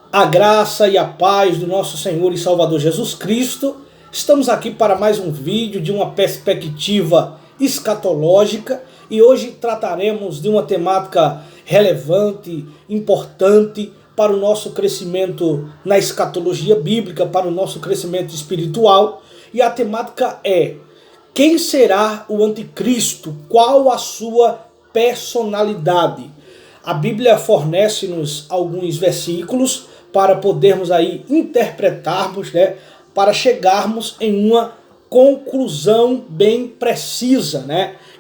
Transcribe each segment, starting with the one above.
A graça e a paz do nosso Senhor e Salvador Jesus Cristo. Estamos aqui para mais um vídeo de uma perspectiva escatológica e hoje trataremos de uma temática relevante, importante para o nosso crescimento na escatologia bíblica, para o nosso crescimento espiritual. E a temática é: quem será o anticristo? Qual a sua personalidade? A Bíblia fornece-nos alguns versículos para podermos aí interpretarmos, para chegarmos em uma conclusão bem precisa,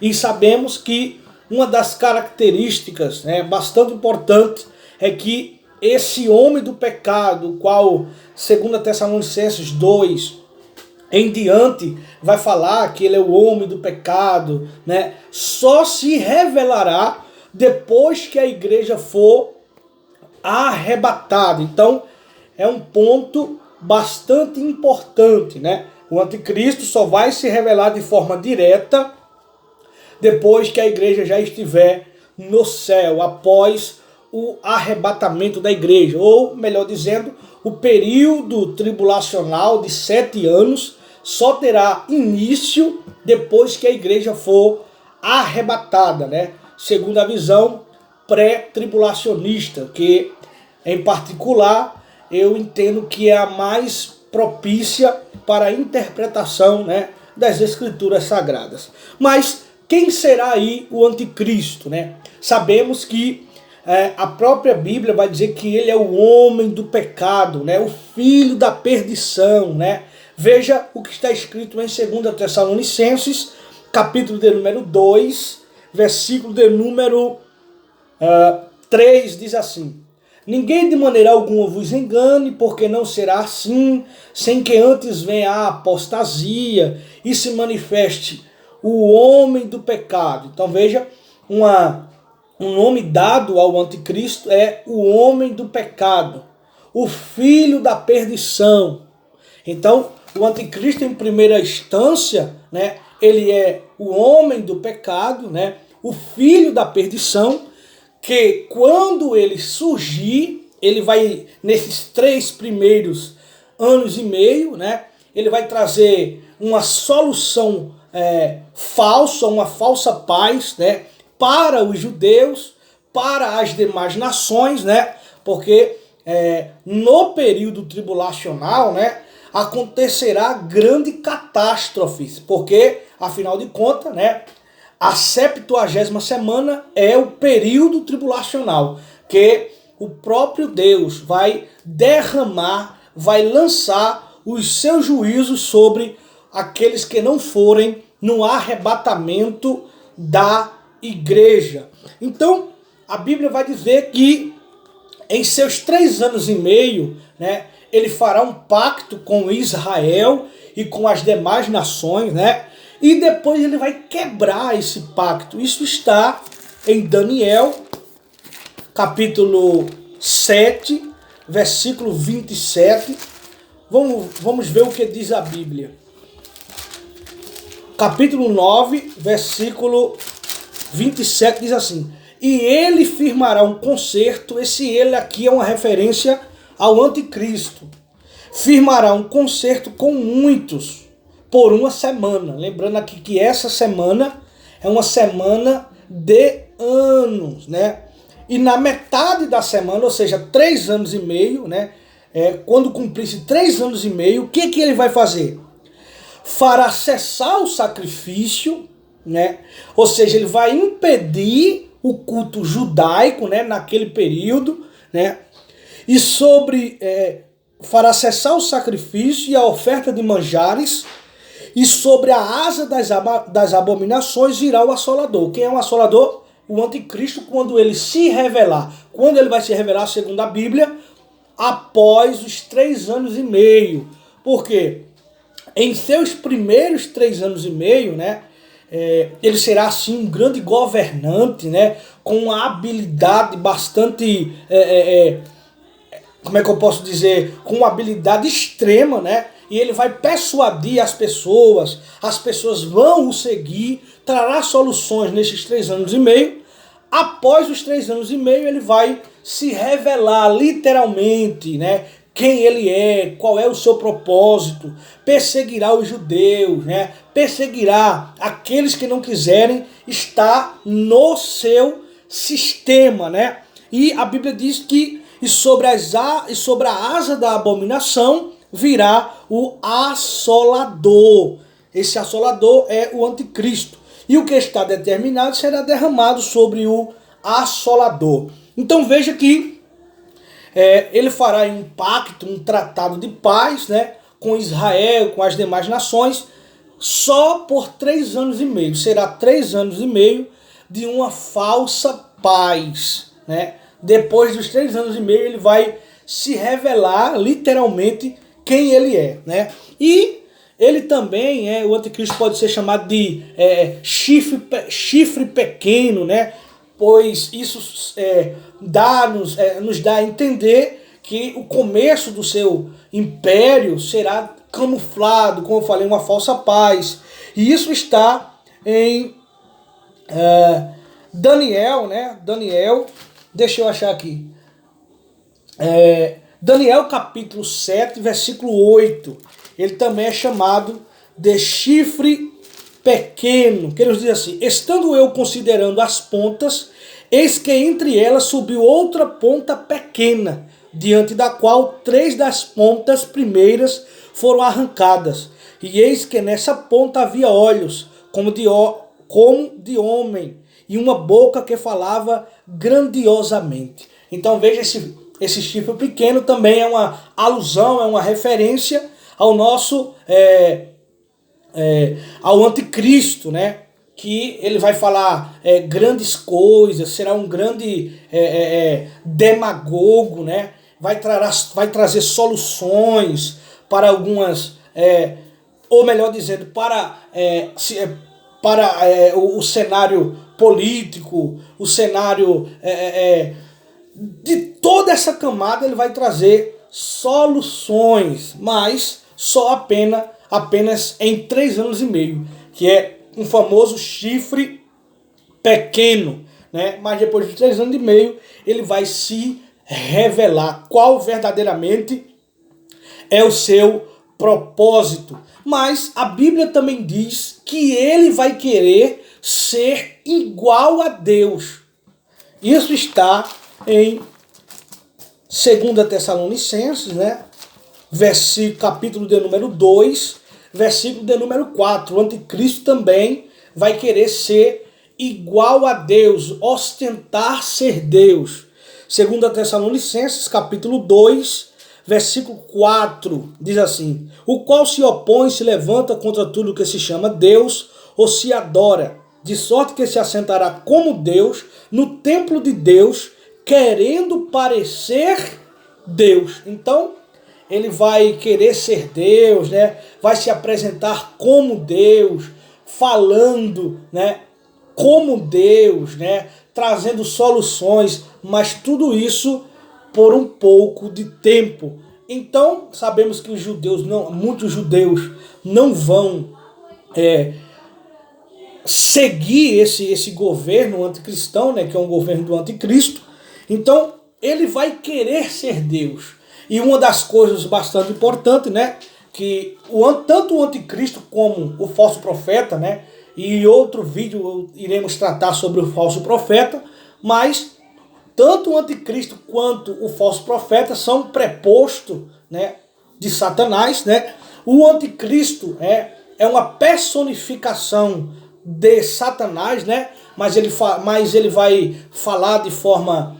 E sabemos que uma das características, bastante importante é que esse homem do pecado, o qual, segundo Tessalonicenses 2, em diante, vai falar que ele é o homem do pecado, só se revelará depois que a igreja for arrebatada. Então, é um ponto bastante importante, O anticristo só vai se revelar de forma direta depois que a igreja já estiver no céu, após o arrebatamento da igreja, ou melhor dizendo, o período tribulacional de 7 anos só terá início depois que a igreja for arrebatada, Segundo a visão pré-tribulacionista, que em particular eu entendo que é a mais propícia para a interpretação, das escrituras sagradas. Mas quem será aí o anticristo, Sabemos que a própria Bíblia vai dizer que ele é o homem do pecado, o filho da perdição, Veja o que está escrito em 2 Tessalonicenses, capítulo de número 2, versículo de número 3, diz assim: ninguém de maneira alguma vos engane, porque não será assim, sem que antes venha a apostasia e se manifeste o homem do pecado. Então veja, um nome dado ao anticristo é o homem do pecado, o filho da perdição. Então, o anticristo, em primeira instância, ele é o homem do pecado, o filho da perdição, que quando ele surgir, ele vai, nesses 3 primeiros anos e meio, ele vai trazer uma solução falsa, uma falsa paz, para os judeus, para as demais nações, porque no período tribulacional, acontecerá grande catástrofes, porque, afinal de contas, a 70ª semana é o período tribulacional, que o próprio Deus vai derramar, vai lançar os seus juízos sobre aqueles que não forem no arrebatamento da igreja. Então, a Bíblia vai dizer que em seus 3 anos e meio, ele fará um pacto com Israel e com as demais nações, e depois ele vai quebrar esse pacto. Isso está em Daniel, capítulo 7, versículo 27. Vamos ver o que diz a Bíblia. Capítulo 9, versículo 27 diz assim: e ele firmará um concerto. Esse ele aqui é uma referência ao anticristo. Firmará um concerto com muitos por uma semana. Lembrando aqui que essa semana é uma semana de anos, E na metade da semana, ou seja, 3 anos e meio, quando cumprisse 3 anos e meio, o que ele vai fazer? Fará cessar o sacrifício, Ou seja, ele vai impedir o culto judaico, naquele período, E fará cessar o sacrifício e a oferta de manjares, e sobre a asa das abominações virá o assolador. Quem é o assolador? O anticristo, quando ele se revelar. Quando ele vai se revelar, segundo a Bíblia? Após os 3 anos e meio. Por quê? Em seus primeiros 3 anos e meio, ele será assim um grande governante, com uma habilidade bastante, como é que eu posso dizer, com uma habilidade extrema, E ele vai persuadir as pessoas vão o seguir, trará soluções nesses 3 anos e meio, após os 3 anos e meio, ele vai se revelar literalmente, né? Quem ele é, qual é o seu propósito, perseguirá os judeus, né? Perseguirá aqueles que não quiserem estar no seu sistema, né? E a Bíblia diz que e sobre a asa da abominação virá o assolador. Esse assolador é o anticristo. E o que está determinado será derramado sobre o assolador. Então veja que ele fará um pacto, um tratado de paz, né, com Israel, com as demais nações, só por 3 anos e meio. Será 3 anos e meio de uma falsa paz, né? Depois dos 3 anos e meio ele vai se revelar literalmente quem ele é, né? E ele também, o anticristo pode ser chamado de chifre pequeno, né? Pois isso nos dá a entender que o começo do seu império será camuflado, como eu falei, uma falsa paz. E isso está em Daniel, né? Daniel, deixa eu achar aqui. Daniel capítulo 7, versículo 8. Ele também é chamado de chifre pequeno, que ele diz assim: estando eu considerando as pontas, eis que entre elas subiu outra ponta pequena, diante da qual 3 das pontas primeiras foram arrancadas. E eis que nessa ponta havia olhos, como de homem, e uma boca que falava grandiosamente. Então veja, esse chifre pequeno também é uma alusão, é uma referência ao nosso ao anticristo, né? Que ele vai falar grandes coisas, será um grande demagogo, né? Vai trazer soluções para algumas, ou melhor dizendo, para o cenário político, o cenário de toda essa camada. Ele vai trazer soluções, mas só apenas em 3 anos e meio, que é um famoso chifre pequeno, né? Mas depois de 3 anos e meio ele vai se revelar qual verdadeiramente é o seu propósito. Mas a Bíblia também diz que ele vai querer ser igual a Deus. Isso está em 2 Tessalonicenses, né? Capítulo de número 2, versículo de número 4. O anticristo também vai querer ser igual a Deus, ostentar ser Deus. 2 Tessalonicenses, capítulo 2, versículo 4, diz assim: o qual se opõe e se levanta contra tudo que se chama Deus ou se adora, de sorte que se assentará como Deus no templo de Deus, querendo parecer Deus. Então, ele vai querer ser Deus, né? Vai se apresentar como Deus, falando, né? Como Deus, né? Trazendo soluções, mas tudo isso por um pouco de tempo. Então, sabemos que muitos judeus não vão seguir esse governo anticristão, né? Que é um governo do anticristo. Então, ele vai querer ser Deus. E uma das coisas bastante importantes, né, que tanto o anticristo como o falso profeta, né, e outro vídeo iremos tratar sobre o falso profeta, mas tanto o anticristo quanto o falso profeta são preposto, né, de Satanás, né. O anticristo é uma personificação de Satanás, né, mas ele vai falar de forma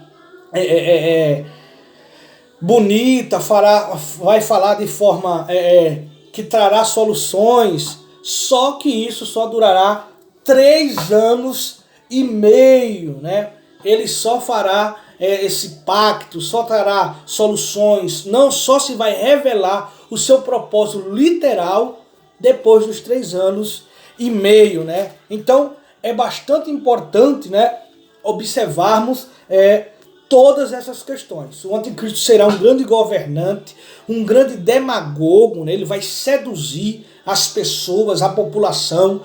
bonita, vai falar de forma que trará soluções, só que isso só durará 3 anos e meio, né? Ele só fará esse pacto, só trará soluções, não só se vai revelar o seu propósito literal depois dos 3 anos e meio, né? Então é bastante importante, né, observarmos todas essas questões. O anticristo será um grande governante, um grande demagogo, né? Ele vai seduzir as pessoas, a população,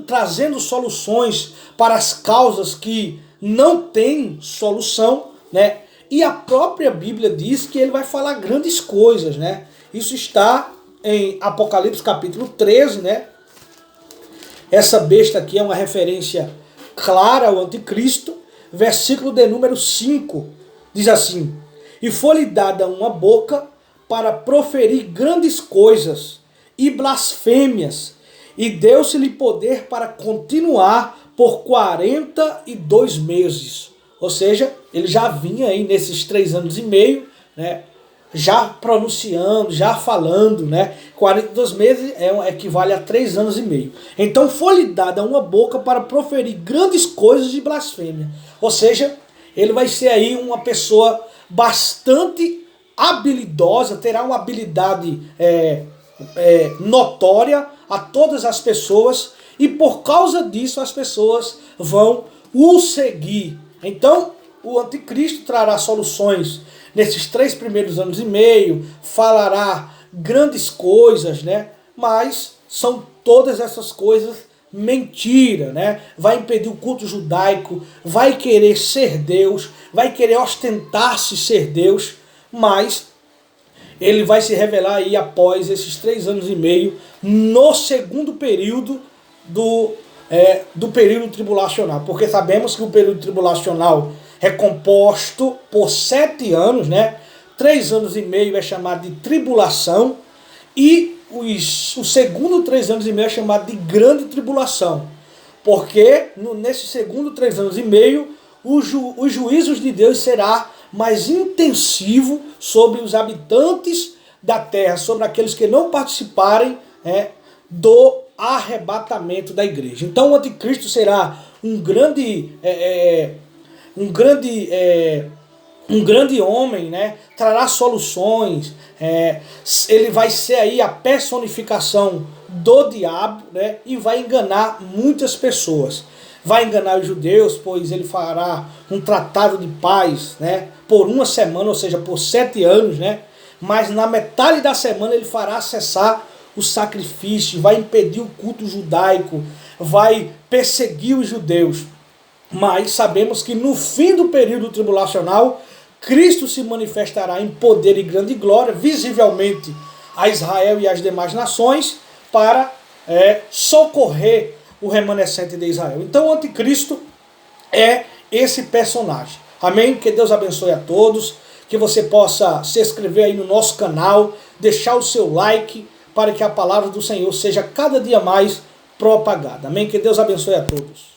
trazendo soluções para as causas que não tem solução, né? E a própria Bíblia diz que ele vai falar grandes coisas, né? Isso está em Apocalipse capítulo 13, né? Essa besta aqui é uma referência clara ao anticristo. Versículo de número 5 diz assim: e foi-lhe dada uma boca para proferir grandes coisas e blasfêmias, e deu-se-lhe poder para continuar por 42 meses. Ou seja, ele já vinha aí nesses 3 anos e meio, né, já pronunciando, já falando, né? 42 meses equivale a 3 anos e meio. Então foi-lhe dada uma boca para proferir grandes coisas de blasfêmia. Ou seja, ele vai ser aí uma pessoa bastante habilidosa, terá uma habilidade notória a todas as pessoas, e por causa disso as pessoas vão o seguir. Então, o anticristo trará soluções nesses 3 primeiros anos e meio, falará grandes coisas, né? Mas são todas essas coisas mentira, né? Vai impedir o culto judaico, vai querer ser Deus, vai querer ostentar-se ser Deus, mas ele vai se revelar aí após esses 3 anos e meio, no segundo período do período tribulacional, porque sabemos que o período tribulacional é composto por 7 anos, né? 3 anos e meio é chamado de tribulação, e o segundo 3 anos e meio é chamado de grande tribulação, porque nesse segundo 3 anos e meio os juízos de Deus será mais intensivo sobre os habitantes da terra, sobre aqueles que não participarem do arrebatamento da igreja. Então o anticristo será um grande homem, né? Trará soluções, ele vai ser aí a personificação do diabo, né? E vai enganar muitas pessoas. Vai enganar os judeus, pois ele fará um tratado de paz, né? Por 1 semana, ou seja, por 7 anos, né? Mas na metade da semana ele fará cessar o sacrifício, vai impedir o culto judaico, vai perseguir os judeus. Mas sabemos que no fim do período tribulacional, Cristo se manifestará em poder e grande glória, visivelmente a Israel e as demais nações, para socorrer o remanescente de Israel. Então o anticristo é esse personagem. Amém? Que Deus abençoe a todos, que você possa se inscrever aí no nosso canal, deixar o seu like, para que a palavra do Senhor seja cada dia mais propagada. Amém? Que Deus abençoe a todos.